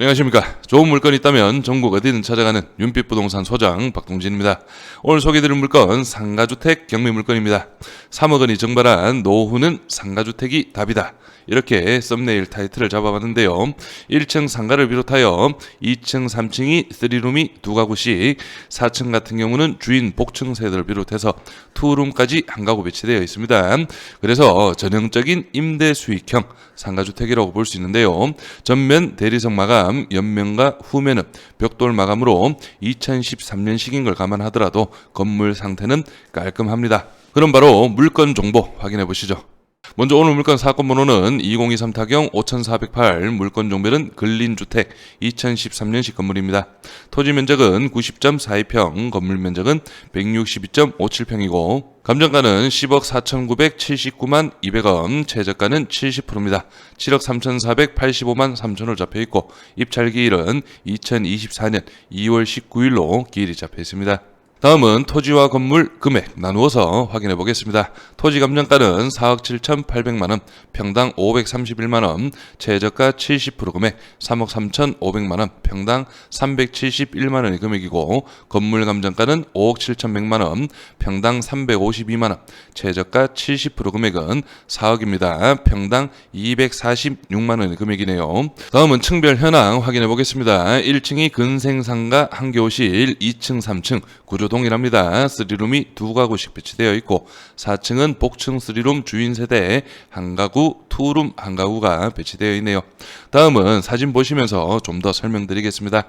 안녕하십니까. 좋은 물건이 있다면 전국 어디든 찾아가는 윤빛부동산 소장 박동진입니다. 오늘 소개해드릴 물건 상가주택 경매 물건입니다. 3억 원이 정발한 노후는 상가주택이 답이다. 이렇게 썸네일 타이틀을 잡아봤는데요. 1층 상가를 비롯하여 2층, 3층이 3룸이 2가구씩, 4층 같은 경우는 주인 복층 세대를 비롯해서 2룸까지 한 가구 배치되어 있습니다. 그래서 전형적인 임대 수익형 상가주택이라고 볼 수 있는데요. 전면 대리석 마감, 옆면과 후면은 벽돌 마감으로 2013년식인 걸 감안하더라도 건물 상태는 깔끔합니다. 그럼 바로 물건 정보 확인해 보시죠. 먼저 오늘 물건 사건 번호는 2023 타경 5408, 물건 종별은 근린주택 2013년식 건물입니다. 토지 면적은 90.42평, 건물 면적은 162.57평이고 감정가는 10억 4,979만 200원, 최저가는 70%입니다. 7억 3,485만 3천원 잡혀있고 입찰기일은 2024년 2월 19일로 기일이 잡혀있습니다. 다음은 토지와 건물 금액 나누어서 확인해 보겠습니다. 토지 감정가는 4억 7,800만원, 평당 531만원, 최저가 70% 금액 3억 3,500만원, 평당 371만원의 금액이고 건물 감정가는 5억 7,100만원, 평당 352만원, 최저가 70% 금액은 4억입니다. 평당 246만원의 금액이네요. 다음은 층별 현황 확인해 보겠습니다. 1층이 근생상가 한교실, 2층, 3층 구조 동일합니다. 3룸이 2가구씩 배치되어 있고 4층은 복층 3룸 주인 세대 한 가구, 2룸 한 가구가 배치되어 있네요. 다음은 사진 보시면서 좀 더 설명드리겠습니다.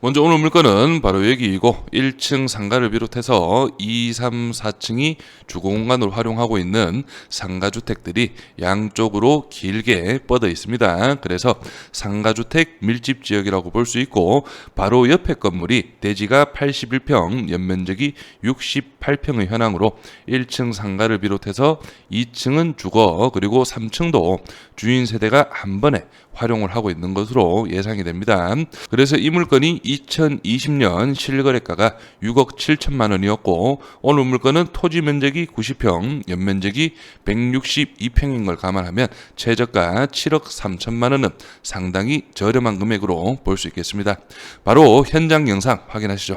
먼저 오늘 물건은 바로 여기이고 1층 상가를 비롯해서 2, 3, 4층이 주거공간으로 활용하고 있는 상가주택들이 양쪽으로 길게 뻗어 있습니다. 그래서 상가주택 밀집지역이라고 볼 수 있고 바로 옆에 건물이 대지가 81평, 연면적이 68평의 현황으로 1층 상가를 비롯해서 2층은 주거 그리고 3층도 주인 세대가 한 번에 활용을 하고 있는 것으로 예상이 됩니다. 그래서 이 물건이 2020년 실거래가가 6억 7천만 원이었고 오늘 물건은 토지 면적이 90평, 연면적이 162평인 걸 감안하면 최저가 7억 3천만 원은 상당히 저렴한 금액으로 볼 수 있겠습니다. 바로 현장 영상 확인하시죠.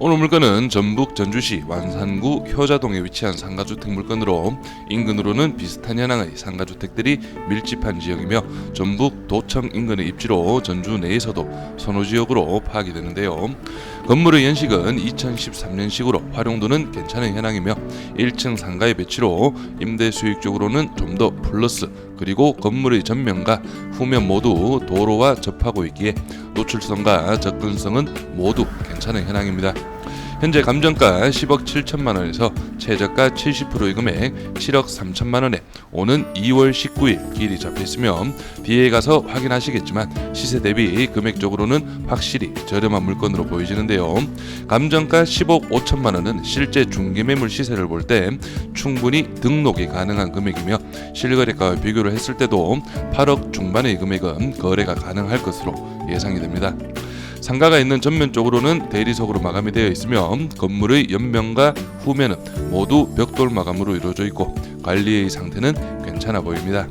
오늘 물건은 전북 전주시 완산구 효자동에 위치한 상가주택 물건으로 인근으로는 비슷한 현황의 상가주택들이 밀집한 지역이며 전북 도청 인근의 입지로 전주 내에서도 선호지역으로 파악이 되는데요. 건물의 연식은 2013년식으로 활용도는 괜찮은 현황이며 1층 상가의 배치로 임대 수익적으로는 좀 더 플러스, 그리고 건물의 전면과 후면 모두 도로와 접하고 있기에 노출성과 접근성은 모두 괜찮은 현황입니다. 현재 감정가 10억 7천만 원에서 최저가 70%의 금액 7억 3천만 원에 오는 2월 19일 기일이 잡혀 있으며 뒤에 가서 확인하시겠지만 시세 대비 금액적으로는 확실히 저렴한 물건으로 보여지는데요. 감정가 10억 5천만 원은 실제 중개매물 시세를 볼 때 충분히 등록이 가능한 금액이며 실거래가와 비교를 했을 때도 8억 중반의 금액은 거래가 가능할 것으로 예상이 됩니다. 상가가 있는 전면 쪽으로는 대리석으로 마감이 되어 있으며 건물의 옆면과 후면은 모두 벽돌 마감으로 이루어져 있고 관리의 상태는 괜찮아 보입니다.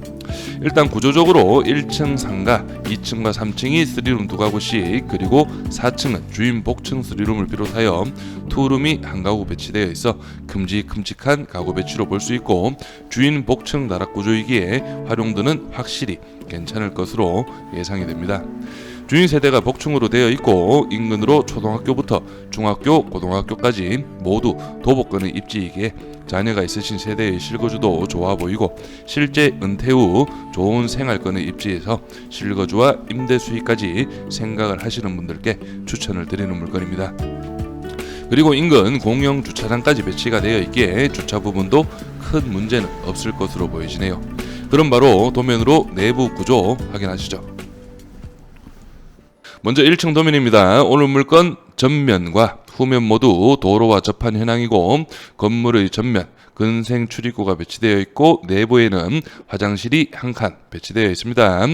일단 구조적으로 1층 상가, 2층과 3층이 3룸 2가구씩, 그리고 4층은 주인 복층 3룸을 비롯하여 2룸이 한 가구 배치되어 있어 큼직큼직한 가구 배치로 볼 수 있고 주인 복층 나락 구조이기에 활용도는 확실히 괜찮을 것으로 예상이 됩니다. 주인 세대가 복층으로 되어 있고 인근으로 초등학교부터 중학교, 고등학교까지 모두 도보권의 입지이기에 자녀가 있으신 세대의 실거주도 좋아 보이고 실제 은퇴 후 좋은 생활권의 입지에서 실거주와 임대 수익까지 생각을 하시는 분들께 추천을 드리는 물건입니다. 그리고 인근 공영 주차장까지 배치가 되어 있기에 주차 부분도 큰 문제는 없을 것으로 보여지네요. 그럼 바로 도면으로 내부 구조 확인하시죠. 먼저 1층 도면입니다. 오늘 물건 전면과 후면 모두 도로와 접한 현황이고 건물의 전면 근생 출입구가 배치되어 있고 내부에는 화장실이 한 칸 배치되어 있습니다.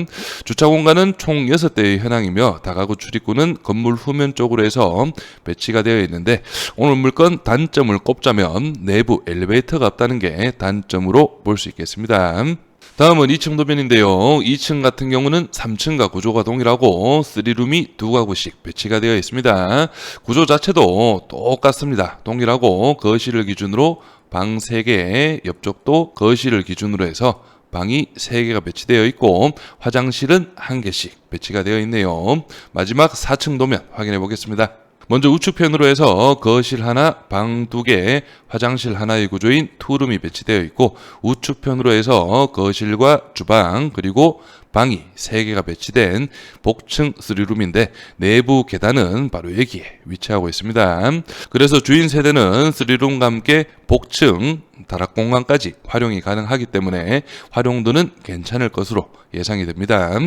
주차 공간은 총 6대의 현황이며 다가구 출입구는 건물 후면 쪽으로 해서 배치가 되어 있는데 오늘 물건 단점을 꼽자면 내부 엘리베이터가 없다는 게 단점으로 볼 수 있겠습니다. 다음은 2층 도면인데요. 2층 같은 경우는 3층과 구조가 동일하고 3룸이 2가구씩 배치가 되어 있습니다. 구조 자체도 똑같습니다. 동일하고 거실을 기준으로 방 3개, 옆쪽도 거실을 기준으로 해서 방이 3개가 배치되어 있고 화장실은 1개씩 배치가 되어 있네요. 마지막 4층 도면 확인해 보겠습니다. 먼저 우측편으로 해서 거실 하나, 방 2개, 화장실 하나의 구조인 투룸이 배치되어 있고 우측편으로 해서 거실과 주방 그리고 방이 3개가 배치된 복층 3룸인데 내부 계단은 바로 여기에 위치하고 있습니다. 그래서 주인 세대는 3룸과 함께 복층 다락 공간까지 활용이 가능하기 때문에 활용도는 괜찮을 것으로 예상이 됩니다.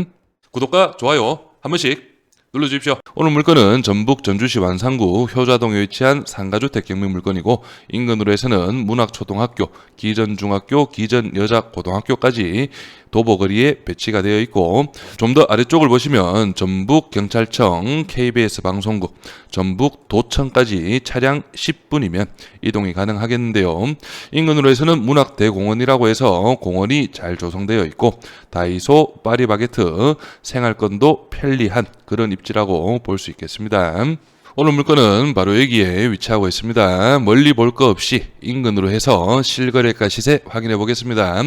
구독과 좋아요 한 번씩 눌러주십시오. 오늘 물건은 전북 전주시 완산구 효자동에 위치한 상가주택 경매 물건이고 인근으로 해서는 문학초등학교, 기전중학교, 기전여자고등학교까지 도보거리에 배치가 되어 있고 좀 더 아래쪽을 보시면 전북경찰청, KBS 방송국, 전북도청까지 차량 10분이면 이동이 가능하겠는데요. 인근으로 해서는 문학대공원이라고 해서 공원이 잘 조성되어 있고 다이소, 파리바게트, 생활권도 편리한 그런 입지라고 볼 수 있겠습니다. 오늘 물건은 바로 여기에 위치하고 있습니다. 멀리 볼 거 없이 인근으로 해서 실거래가 시세 확인해 보겠습니다.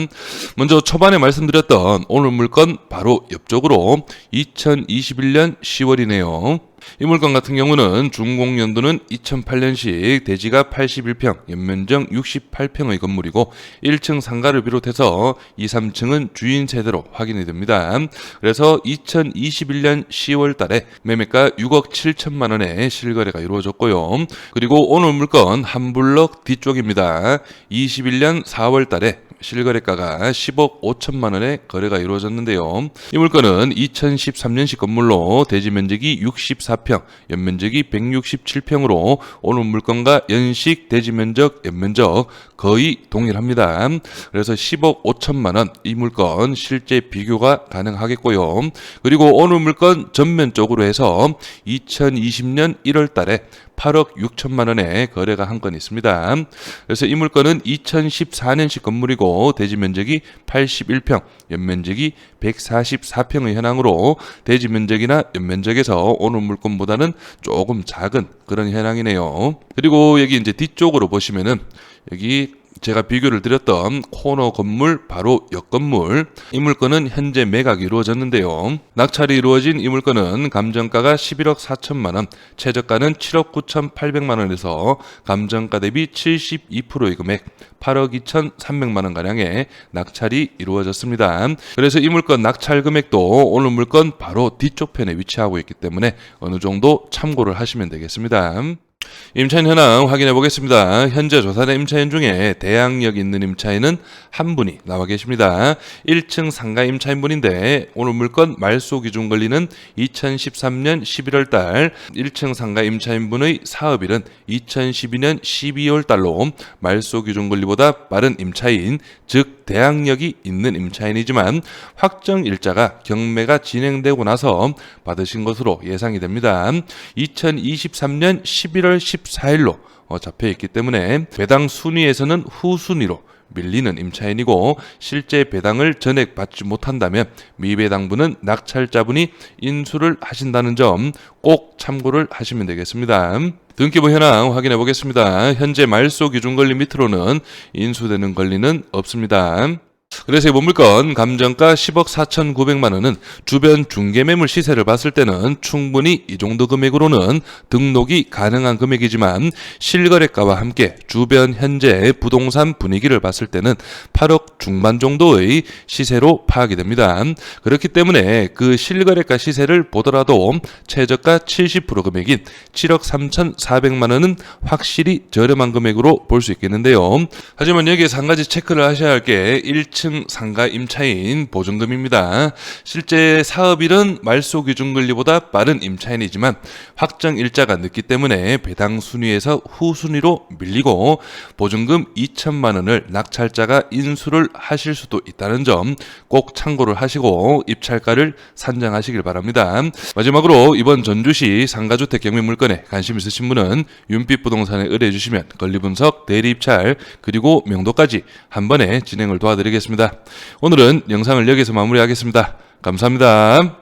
먼저 초반에 말씀드렸던 오늘 물건 바로 옆쪽으로 2021년 10월이네요. 이 물건 같은 경우는 준공연도는 2008년식 대지가 81평, 연면적 68평의 건물이고 1층 상가를 비롯해서 2, 3층은 주인 세대로 확인이 됩니다. 그래서 2021년 10월 달에 매매가 6억 7천만 원에 실거래가 이루어졌고요. 그리고 오늘 물건 한 블럭 뒤쪽입니다. 21년 4월 달에 실거래가가 10억 5천만 원에 거래가 이루어졌는데요. 이 물건은 2013년식 건물로 대지 면적이 64평, 연면적이 167평으로 오늘 물건과 연식 대지 면적, 연면적 거의 동일합니다. 그래서 10억 5천만 원 이 물건 실제 비교가 가능하겠고요. 그리고 오늘 물건 전면적으로 해서 2020년 1월 달에 8억 6천만 원에 거래가 한 건 있습니다. 그래서 이 물건은 2014년식 건물이고 대지 면적이 81평, 연면적이 144평의 현황으로 대지 면적이나 연면적에서 오늘 물건보다는 조금 작은 그런 현황이네요. 그리고 여기 이제 뒤쪽으로 보시면은 여기 제가 비교를 드렸던 코너 건물 바로 옆 건물 이 물건은 현재 매각이 이루어졌는데요. 낙찰이 이루어진 이 물건은 감정가가 11억 4천만 원, 최저가는 7억 9천8백만 원에서 감정가 대비 72%의 금액 8억 2천3백만 원 가량의 낙찰이 이루어졌습니다. 그래서 이 물건 낙찰 금액도 오늘 물건 바로 뒤쪽 편에 위치하고 있기 때문에 어느 정도 참고를 하시면 되겠습니다. 임차인 현황 확인해 보겠습니다. 현재 조사된 임차인 중에 대항력 있는 임차인은 한 분이 나와 계십니다. 1층 상가 임차인분인데 오늘 물건 말소 기준 권리는 2013년 11월 달 1층 상가 임차인분의 사업일은 2012년 12월 달로 말소 기준 권리보다 빠른 임차인, 즉 대항력이 있는 임차인이지만 확정 일자가 경매가 진행되고 나서 받으신 것으로 예상이 됩니다. 2023년 11월 14일로 잡혀있기 때문에 배당 순위에서는 후순위로 밀리는 임차인이고 실제 배당을 전액 받지 못한다면 미배당분은 낙찰자분이 인수를 하신다는 점 꼭 참고를 하시면 되겠습니다. 등기부 현황 확인해 보겠습니다. 현재 말소 기준 권리 밑으로는 인수되는 권리는 없습니다. 그래서 이 물건 감정가 10억 4,900만 원은 주변 중개매물 시세를 봤을 때는 충분히 이 정도 금액으로는 등록이 가능한 금액이지만 실거래가와 함께 주변 현재 부동산 분위기를 봤을 때는 8억 중반 정도의 시세로 파악이 됩니다. 그렇기 때문에 그 실거래가 시세를 보더라도 최저가 70% 금액인 7억 3,400만 원은 확실히 저렴한 금액으로 볼 수 있겠는데요. 하지만 여기에서 한 가지 체크를 하셔야 할 게 1층 상가 임차인 보증금입니다. 실제 사업일은 말소 기준 권리보다 빠른 임차인이지만 확정 일자가 늦기 때문에 배당 순위에서 후순위로 밀리고 보증금 2천만 원을 낙찰자가 인수를 하실 수도 있다는 점 꼭 참고를 하시고 입찰가를 산정하시길 바랍니다. 마지막으로 이번 전주시 상가주택 경매 물건에 관심 있으신 분은 윤빛부동산에 의뢰해 주시면 권리분석, 대리입찰 그리고 명도까지 한 번에 진행을 도와드리겠습니다. 드리겠습니다. 오늘은 영상을 여기서 마무리하겠습니다. 감사합니다.